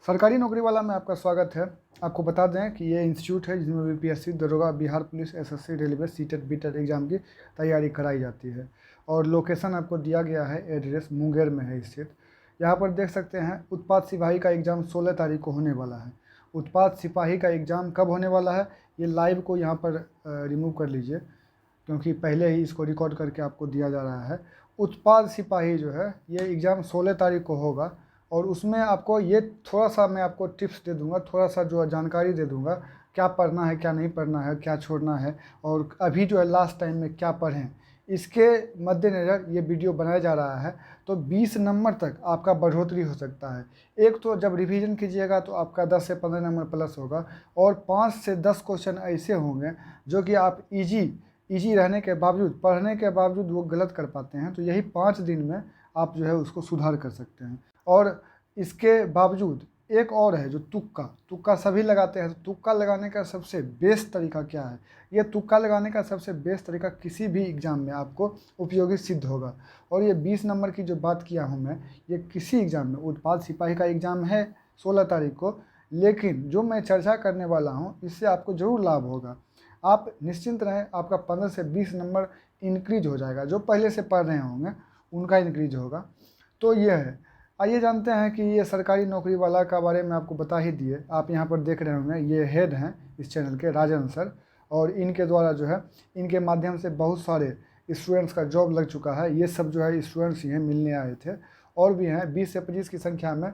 सरकारी नौकरी वाला में आपका स्वागत है। आपको बता दें कि ये इंस्टीट्यूट है जिसमें बीपीएससी, दरोगा, Bihar police, SSC, railway, CTET, BTET exam की तैयारी कराई जाती है। और लोकेशन आपको दिया गया है, एड्रेस मुंगेर में है स्थित। यहाँ पर देख सकते हैं उत्पाद सिपाही का एग्ज़ाम 16 तारीख को होने वाला है। उत्पाद सिपाही का एग्ज़ाम कब होने वाला है, ये लाइव को यहाँ पर रिमूव कर लीजिए, क्योंकि पहले ही इसको रिकॉर्ड करके आपको दिया जा रहा है। उत्पाद सिपाही जो है ये एग्ज़ाम 16 तारीख को होगा। और उसमें आपको ये थोड़ा सा मैं आपको टिप्स दे दूंगा, थोड़ा सा जो जानकारी दे दूंगा, क्या पढ़ना है, क्या नहीं पढ़ना है, क्या छोड़ना है, और अभी जो है लास्ट टाइम में क्या पढ़ें, इसके मद्देनज़र ये वीडियो बनाया जा रहा है। तो 20 नंबर तक आपका बढ़ोतरी हो सकता है। एक तो जब रिवीजन कीजिएगा तो आपका 10 से 15 नंबर प्लस होगा, और 5 से 10 क्वेश्चन ऐसे होंगे जो कि आप इजी रहने के बावजूद, पढ़ने के बावजूद वो गलत कर पाते हैं। तो यही 5 दिन में आप जो है उसको सुधार कर सकते हैं। और इसके बावजूद एक और है जो तुक्का सभी लगाते हैं। तो तुक्का लगाने का सबसे बेस्ट तरीका क्या है? ये तुक्का लगाने का सबसे बेस्ट तरीका किसी भी एग्ज़ाम में आपको उपयोगी सिद्ध होगा। और ये 20 नंबर की जो बात किया हूँ मैं, ये किसी एग्ज़ाम में, उत्पाद सिपाही का एग्ज़ाम है 16 तारीख को, लेकिन जो मैं चर्चा करने वाला हूँ इससे आपको ज़रूर लाभ होगा। आप निश्चिंत रहें, आपका 15 से 20 नंबर इंक्रीज हो जाएगा। जो पहले से पढ़ रहे होंगे उनका इंक्रीज होगा। तो ये है। आइए जानते हैं कि ये सरकारी नौकरी वाला का बारे में आपको बता ही दिए। आप यहाँ पर देख रहे होंगे, ये हेड हैं इस चैनल के, राजन सर। और इनके द्वारा जो है, इनके माध्यम से बहुत सारे स्टूडेंट्स का जॉब लग चुका है। ये सब जो है स्टूडेंट्स ही हैं, मिलने आए थे। और भी हैं 20 से 25 की संख्या में।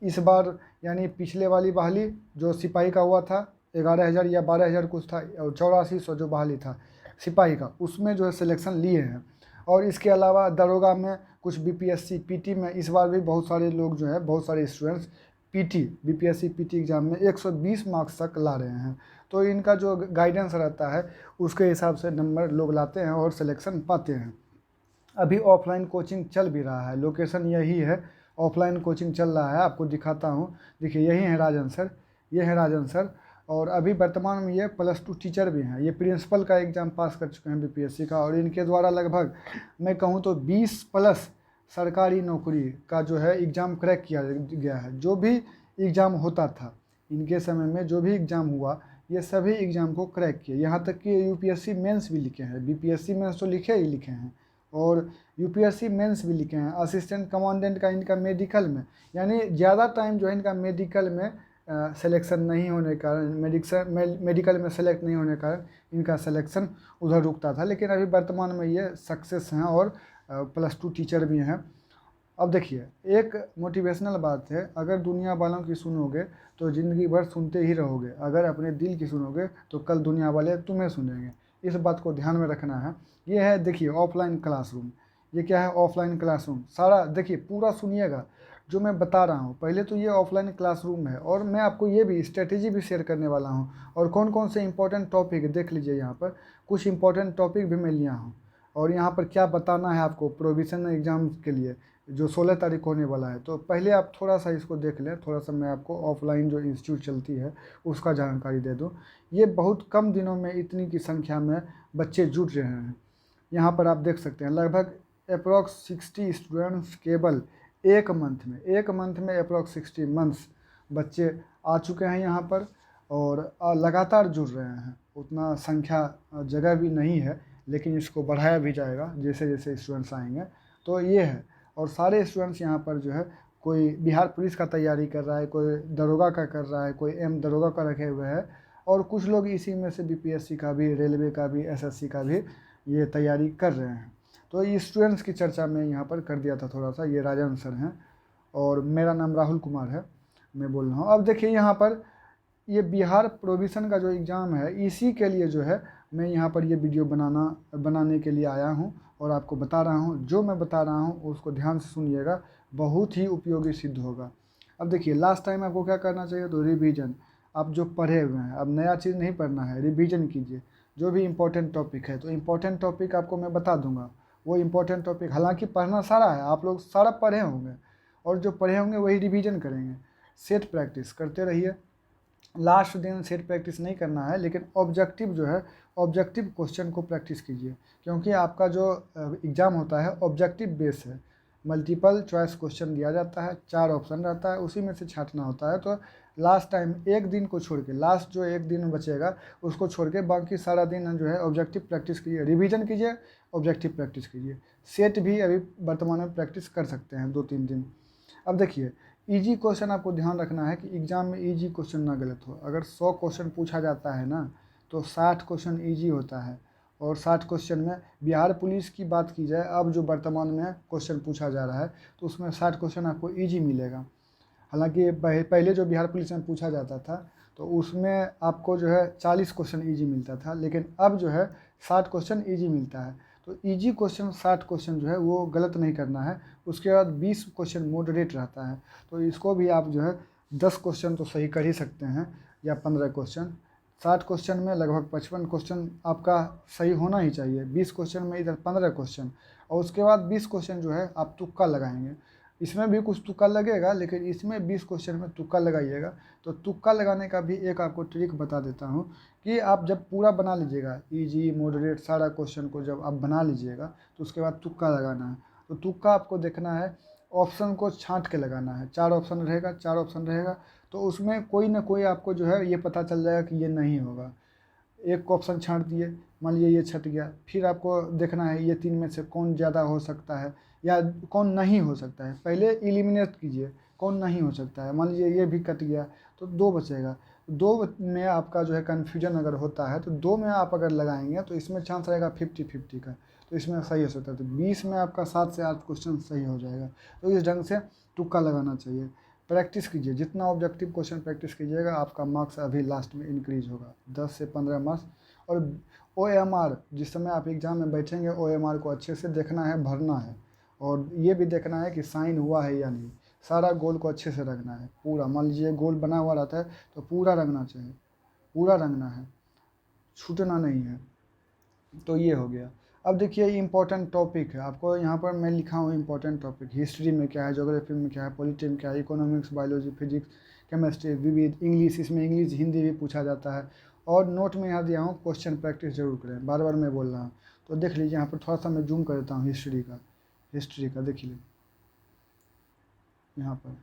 इस बार यानी पिछले वाली बहाली जो सिपाही का हुआ था, 11,000 या 12,000 कुछ था, और 8400 जो बहाली था सिपाही का, उसमें जो है सिलेक्शन लिए हैं। और इसके अलावा दरोगा में कुछ, बीपीएससी पीटी में इस बार भी बहुत सारे लोग जो है, बहुत सारे स्टूडेंट्स बीपीएससी पीटी एग्ज़ाम में 120 मार्क्स तक ला रहे हैं। तो इनका जो गाइडेंस रहता है उसके हिसाब से नंबर लोग लाते हैं और सिलेक्शन पाते हैं। अभी ऑफलाइन कोचिंग चल भी रहा है, लोकेशन यही है, ऑफलाइन कोचिंग चल रहा है। आपको दिखाता हूँ, देखिए यही है राजन सर, ये है राजन सर। और अभी वर्तमान में ये +2 टीचर भी हैं। ये प्रिंसिपल का एग्ज़ाम पास कर चुके हैं बीपीएससी का। और इनके द्वारा लगभग मैं कहूँ तो 20 प्लस सरकारी नौकरी का जो है एग्ज़ाम क्रैक किया गया है। जो भी एग्ज़ाम होता था इनके समय में, जो भी एग्ज़ाम हुआ, ये सभी एग्ज़ाम को क्रैक किए। यहाँ तक कि यूपीएससी मेंस भी लिखे हैं, बीपीएससी मेंस तो लिखे ही लिखे हैं, और यूपीएससी मेंस भी लिखे हैं। असिस्टेंट कमांडेंट का इनका मेडिकल में, यानी ज़्यादा टाइम जो है इनका मेडिकल में सिलेक्शन नहीं होने के कारण, मेडिकल में सेलेक्ट नहीं होने के कारण इनका सिलेक्शन उधर रुकता था। लेकिन अभी वर्तमान में ये सक्सेस हैं और +2 टीचर भी हैं। अब देखिए, एक मोटिवेशनल बात है, अगर दुनिया वालों की सुनोगे तो ज़िंदगी भर सुनते ही रहोगे, अगर अपने दिल की सुनोगे तो कल दुनिया वाले तुम्हें सुनेंगे। इस बात को ध्यान में रखना है। ये है, देखिए, ऑफलाइन क्लासरूम। ये क्या है? Offline classroom. सारा देखिए, पूरा सुनिएगा जो मैं बता रहा हूँ। पहले तो ये ऑफलाइन क्लासरूम है, और मैं आपको ये भी स्ट्रेटेजी भी शेयर करने वाला हूँ। और कौन कौन से इंपॉर्टेंट टॉपिक देख लीजिए, यहाँ पर कुछ इंपॉर्टेंट टॉपिक भी मैं लिया हूँ। और यहाँ पर क्या बताना है आपको प्रोविज़नल एग्ज़ाम के लिए जो 16 तारीख को होने वाला है। तो पहले आप थोड़ा सा इसको देख लें, थोड़ा सा मैं आपको ऑफलाइन जो इंस्टीट्यूट चलती है उसका जानकारी दे दूँ। ये बहुत कम दिनों में इतनी की संख्या में बच्चे जुट रहे हैं। यहाँ पर आप देख सकते हैं लगभग अप्रॉक्स 60 स्टूडेंट्स केवल एक मंथ में अप्रॉक्स 60 मंथ्स बच्चे आ चुके हैं यहाँ पर, और लगातार जुड़ रहे हैं। उतना संख्या जगह भी नहीं है, लेकिन इसको बढ़ाया भी जाएगा जैसे जैसे स्टूडेंट्स आएंगे। तो ये है। और सारे स्टूडेंट्स यहाँ पर जो है, कोई बिहार पुलिस का तैयारी कर रहा है, कोई दरोगा का कर रहा है, कोई दरोगा का रखे हुए है, और कुछ लोग इसी में से बीपीएससी का भी, रेलवे का भी, एसएससी का भी ये तैयारी कर रहे हैं। तो ये स्टूडेंट्स की चर्चा में यहाँ पर कर दिया था थोड़ा सा। ये राजन सर हैं और मेरा नाम राहुल कुमार है, मैं बोल रहा हूँ। अब देखिए, यहाँ पर ये बिहार प्रोविज़न का जो एग्ज़ाम है, इसी के लिए जो है मैं यहाँ पर ये वीडियो बनाने के लिए आया हूँ और आपको बता रहा हूँ। जो मैं बता रहा हूँ उसको ध्यान से सुनिएगा, बहुत ही उपयोगी सिद्ध होगा। अब देखिए, लास्ट टाइम आपको क्या करना चाहिए? तो रिवीजन। आप जो पढ़े हुए हैं, अब नया चीज़ नहीं पढ़ना है, रिवीजन कीजिए। जो भी इम्पोर्टेंट टॉपिक है, तो इम्पोर्टेंट टॉपिक आपको मैं बता दूंगा। वो इम्पोर्टेंट टॉपिक, हालांकि पढ़ना सारा है, आप लोग सारा पढ़े होंगे, और जो पढ़े होंगे वही रिवीजन करेंगे। सेट प्रैक्टिस करते रहिए। लास्ट दिन सेट प्रैक्टिस नहीं करना है, लेकिन ऑब्जेक्टिव जो है, ऑब्जेक्टिव क्वेश्चन को प्रैक्टिस कीजिए, क्योंकि आपका जो एग्ज़ाम होता है ऑब्जेक्टिव बेस है। मल्टीपल चॉइस क्वेश्चन दिया जाता है, 4 ऑप्शन रहता है, उसी में से छांटना होता है। तो लास्ट टाइम एक दिन को छोड़ के, लास्ट जो एक दिन बचेगा उसको छोड़ के बाकी सारा दिन जो है ऑब्जेक्टिव प्रैक्टिस कीजिए, रिवीजन कीजिए, ऑब्जेक्टिव प्रैक्टिस कीजिए। सेट भी अभी वर्तमान में प्रैक्टिस कर सकते हैं 2-3 दिन। अब देखिए इजी क्वेश्चन आपको ध्यान रखना है कि एग्जाम में इजी क्वेश्चन ना गलत हो। अगर 100 क्वेश्चन पूछा जाता है ना तो 60 क्वेश्चन इजी होता है, और 60 क्वेश्चन में बिहार पुलिस की बात की जाए, अब जो वर्तमान में क्वेश्चन पूछा जा रहा है तो उसमें 60 क्वेश्चन आपको ईजी मिलेगा। हालांकि पहले जो बिहार पुलिस में पूछा जाता था तो उसमें आपको जो है 40 क्वेश्चन ईजी मिलता था, लेकिन अब जो है 60 क्वेश्चन ईजी मिलता है। तो ईजी क्वेश्चन 60 क्वेश्चन जो है वो गलत नहीं करना है। उसके बाद 20 क्वेश्चन मॉडरेट रहता है, तो इसको भी आप जो है 10 क्वेश्चन तो सही कर ही सकते हैं, या 15 क्वेश्चन। 60 क्वेश्चन में लगभग 55 क्वेश्चन आपका सही होना ही चाहिए। 20 क्वेश्चन में इधर 15 क्वेश्चन, और उसके बाद 20 क्वेश्चन जो है आप तुक्का लगाएंगे। इसमें भी कुछ तुक्का लगेगा, लेकिन इसमें 20 क्वेश्चन में तुक्का लगाइएगा। तो तुक्का लगाने का भी एक आपको ट्रिक बता देता हूँ कि आप जब पूरा बना लीजिएगा, इजी मॉडरेट सारा क्वेश्चन को जब आप बना लीजिएगा तो उसके बाद तुक्का लगाना है। तो तुक्का आपको देखना है, ऑप्शन को छांट के लगाना है। 4 ऑप्शन रहेगा, 4 ऑप्शन रहेगा, तो उसमें कोई ना कोई आपको जो है ये पता चल जाएगा कि ये नहीं होगा। एक ऑप्शन छांट दिए, मान लीजिए ये छट गया, फिर आपको देखना है ये 3 में से कौन ज़्यादा हो सकता है या कौन नहीं हो सकता है। पहले एलिमिनेट कीजिए कौन नहीं हो सकता है। मान लीजिए ये भी कट गया तो 2 बचेगा। 2 में आपका जो है कन्फ्यूजन अगर होता है तो 2 में आप अगर लगाएंगे तो इसमें चांस रहेगा 50-50 का, तो इसमें सही हो सकता है। तो 20 में आपका 7 से 8 क्वेश्चन सही हो जाएगा। तो इस ढंग से तुक्का लगाना चाहिए। प्रैक्टिस कीजिए, जितना ऑब्जेक्टिव क्वेश्चन प्रैक्टिस कीजिएगा आपका मार्क्स अभी लास्ट में इंक्रीज होगा 10 से 15 मार्क्स। और OMR जिस समय आप एग्ज़ाम में बैठेंगे OMR को अच्छे से देखना है, भरना है, और ये भी देखना है कि साइन हुआ है या नहीं। सारा गोल को अच्छे से रंगना है पूरा। मान लीजिए गोल बना हुआ रहता है तो पूरा रंगना चाहिए, पूरा रंगना है, छूटना नहीं है। तो ये हो गया। अब देखिए इम्पोर्टेंट टॉपिक है, आपको यहाँ पर मैं लिखा हूँ इम्पोर्टेंट टॉपिक। हिस्ट्री में क्या है, ज्योग्राफी में क्या है, पॉलिटी में क्या है, इकोनॉमिक्स, बायोलॉजी, फिजिक्स, केमिस्ट्री, विविध, इंग्लिश, इसमें इंग्लिश हिंदी भी पूछा जाता है। और नोट में यहाँ दिया हूँ क्वेश्चन प्रैक्टिस जरूर करें, बार बार मैं बोल रहा हूँ। तो देख लीजिए यहाँ पर थोड़ा सा मैं जूम कर देता हूँ हिस्ट्री का देख लीजिए यहाँ पर।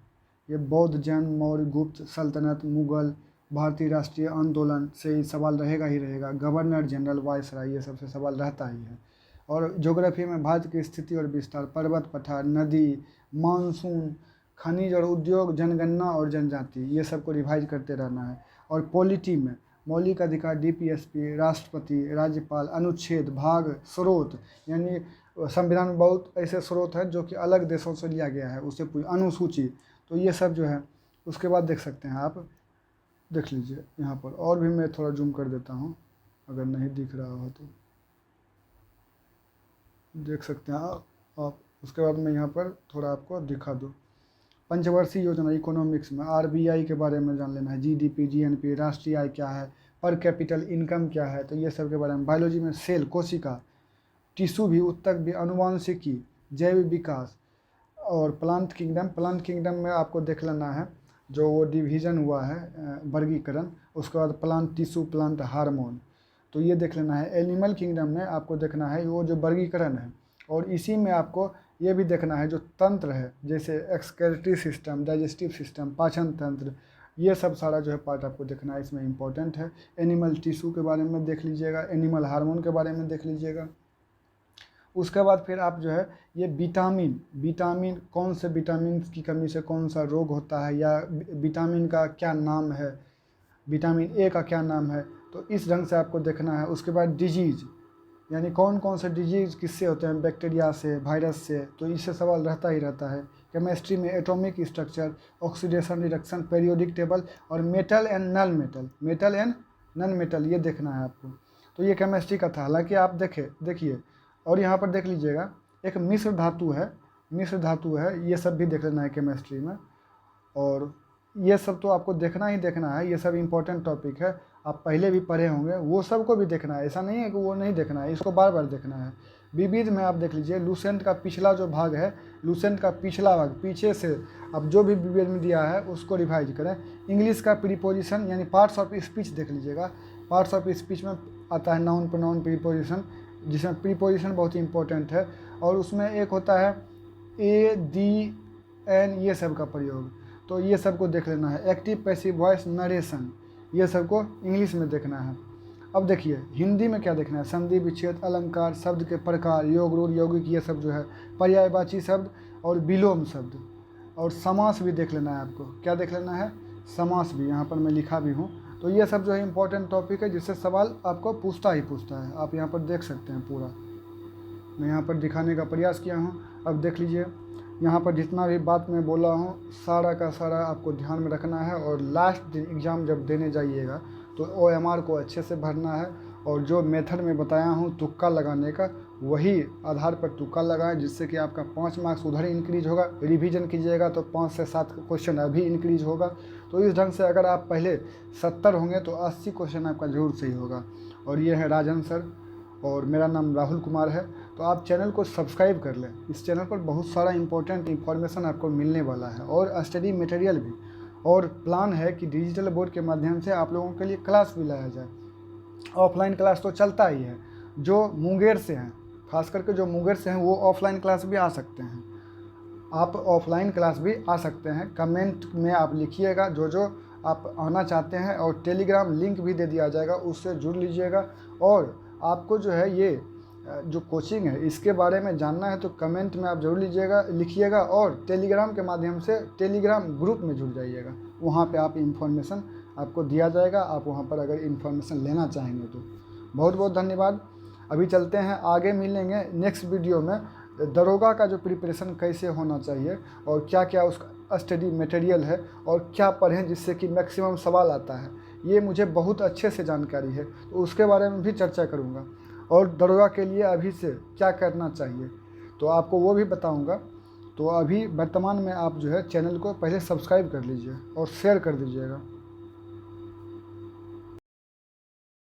ये बौद्ध, जैन, मौर्य, गुप्त सल्तनत, मुगल, भारतीय राष्ट्रीय आंदोलन से ही सवाल रहेगा ही रहेगा। गवर्नर जनरल, वायसराय, ये सबसे सवाल रहता ही है। और ज्योग्राफी में भारत की स्थिति और विस्तार, पर्वत, पठार, नदी, मानसून, खनिज और उद्योग, जनगणना और जनजाति, ये सब को रिवाइज करते रहना है। और पॉलिटी में मौलिक अधिकार, DPSP, राष्ट्रपति, राज्यपाल, अनुच्छेद, भाग, स्रोत, यानी संविधान में बहुत ऐसे स्रोत हैं जो कि अलग देशों से लिया गया है, उससे पूरी अनुसूची। तो ये सब जो है उसके बाद देख सकते हैं आप, देख लीजिए यहाँ पर। और भी मैं थोड़ा जूम कर देता हूँ अगर नहीं दिख रहा हो तो देख सकते हैं आप। उसके बाद मैं यहाँ पर थोड़ा आपको दिखा दूँ। पंचवर्षीय योजना इकोनॉमिक्स में RBI के बारे में जान लेना है, GDP, GNP, राष्ट्रीय आय क्या है, पर कैपिटल इनकम क्या है, तो ये सब के बारे में। बायोलॉजी में सेल, कोशिका, टिश्यू भी, उत्तक भी, अनुवांशिकी, जैव विकास। और प्लांट किंगडम में आपको देख लेना है जो वो डिवीज़न हुआ है वर्गीकरण, उसके बाद प्लांट टिश्यू, प्लांट हार्मोन, तो ये देख लेना है। एनिमल किंगडम में आपको देखना है वो जो वर्गीकरण है, और इसी में आपको ये भी देखना है जो तंत्र है, जैसे एक्सक्रीटरी सिस्टम, डाइजेस्टिव सिस्टम, पाचन तंत्र, ये सब सारा जो है पार्ट आपको देखना है, इसमें इंपॉर्टेंट है। एनिमल टिश्यू के बारे में देख लीजिएगा, एनिमल हार्मोन के बारे में देख लीजिएगा। उसके बाद फिर आप जो है ये विटामिन कौन से विटामिन की कमी से कौन सा रोग होता है, या विटामिन का क्या नाम है, विटामिन A का क्या नाम है, तो इस ढंग से आपको देखना है। उसके बाद डिजीज़, यानी कौन कौन से डिजीज़ किससे होते हैं, बैक्टीरिया से, वायरस से, तो इससे सवाल रहता ही रहता है। केमिस्ट्री में atomic structure, oxidation reduction, periodic table, और मेटल एंड नॉन मेटल, ये देखना है आपको। तो ये केमिस्ट्री का था। हालांकि आप देखिए और यहाँ पर देख लीजिएगा एक मिश्र धातु है, ये सब भी देख लेना है केमिस्ट्री में। और ये सब तो आपको देखना ही देखना है, ये सब इम्पोर्टेंट टॉपिक है, आप पहले भी पढ़े होंगे, वो सब को भी देखना है, ऐसा नहीं है कि वो नहीं देखना है, इसको बार बार देखना है। विविध में आप देख लीजिए, लूसेंट का पिछला जो भाग है, लूसेंट का पिछला भाग पीछे से अब जो भी विविध में दिया है उसको रिवाइज करें। इंग्लिश का प्रीपोजिशन यानी पार्ट्स ऑफ स्पीच देख लीजिएगा। पार्ट्स ऑफ स्पीच में आता है नाउन, प्रोनाउन, प्रीपोजिशन, जिसमें प्रीपोजिशन बहुत ही इंपॉर्टेंट है। और उसमें एक होता है ADN ये सब का प्रयोग, तो ये सब को देख लेना है। एक्टिव पैसिव वॉइस नरेशन ये सब को इंग्लिश में देखना है। अब देखिए हिंदी में क्या देखना है, संधि विच्छेद, अलंकार, शब्द के प्रकार, योग रूढ़, यौगिक ये सब जो है, पर्यायवाची शब्द और विलोम शब्द, और समास भी देख लेना है आपको। क्या देख लेना है, समास भी, यहाँ पर मैं लिखा भी हूँ। तो ये सब जो है इंपॉर्टेंट टॉपिक है जिससे सवाल आपको पूछता ही पूछता है। आप यहाँ पर देख सकते हैं पूरा, मैं यहाँ पर दिखाने का प्रयास किया हूँ। अब देख लीजिए यहाँ पर जितना भी बात मैं बोला हूँ सारा का सारा आपको ध्यान में रखना है, और लास्ट दिन एग्ज़ाम जब देने जाइएगा तो OMR को अच्छे से भरना है, और जो मेथड में बताया हूँ तुक्का लगाने का, वही आधार पर तुक्का लगाएं, जिससे कि आपका 5 मार्क्स उधर इंक्रीज होगा। रिवीजन कीजिएगा तो 5 से 7 क्वेश्चन अभी इंक्रीज होगा। तो इस ढंग से अगर आप पहले 70 होंगे तो 80 क्वेश्चन आपका जरूर सही होगा। और ये है राजन सर, और मेरा नाम राहुल कुमार है। तो आप चैनल को सब्सक्राइब कर लें, इस चैनल पर बहुत सारा इंपॉर्टेंट इन्फॉर्मेशन आपको मिलने वाला है, और स्टडी मटेरियल भी। और प्लान है कि डिजिटल बोर्ड के माध्यम से आप लोगों के लिए क्लास भी लाया जाए। ऑफलाइन क्लास तो चलता ही है, जो मुंगेर से हैं, खास करके जो मुंगेर से हैं वो ऑफलाइन क्लास भी आ सकते हैं। आप ऑफलाइन क्लास भी आ सकते हैं। कमेंट में आप लिखिएगा जो जो आप आना चाहते हैं, और टेलीग्राम लिंक भी दे दिया जाएगा, उससे जुड़ लीजिएगा। और आपको जो है ये जो कोचिंग है इसके बारे में जानना है तो कमेंट में आप जरूर लिखिएगा, और टेलीग्राम के माध्यम से टेलीग्राम ग्रुप में जुड़ जाइएगा। वहाँ पे आप इन्फॉर्मेशन आपको दिया जाएगा, आप वहाँ पर अगर इन्फॉर्मेशन लेना चाहेंगे तो। बहुत बहुत धन्यवाद। अभी चलते हैं, आगे मिलेंगे नेक्स्ट वीडियो में। दरोगा का जो प्रिपरेशन कैसे होना चाहिए, और क्या क्या उसका स्टडी मटेरियल है, और क्या पढ़ें जिससे कि मैक्सिमम सवाल आता है, ये मुझे बहुत अच्छे से जानकारी है, तो उसके बारे में भी चर्चा करूँगा। और दरोगा के लिए अभी से क्या करना चाहिए तो आपको वो भी बताऊँगा। तो अभी वर्तमान में आप जो है चैनल को पहले सब्सक्राइब कर लीजिए और शेयर कर दीजिएगा।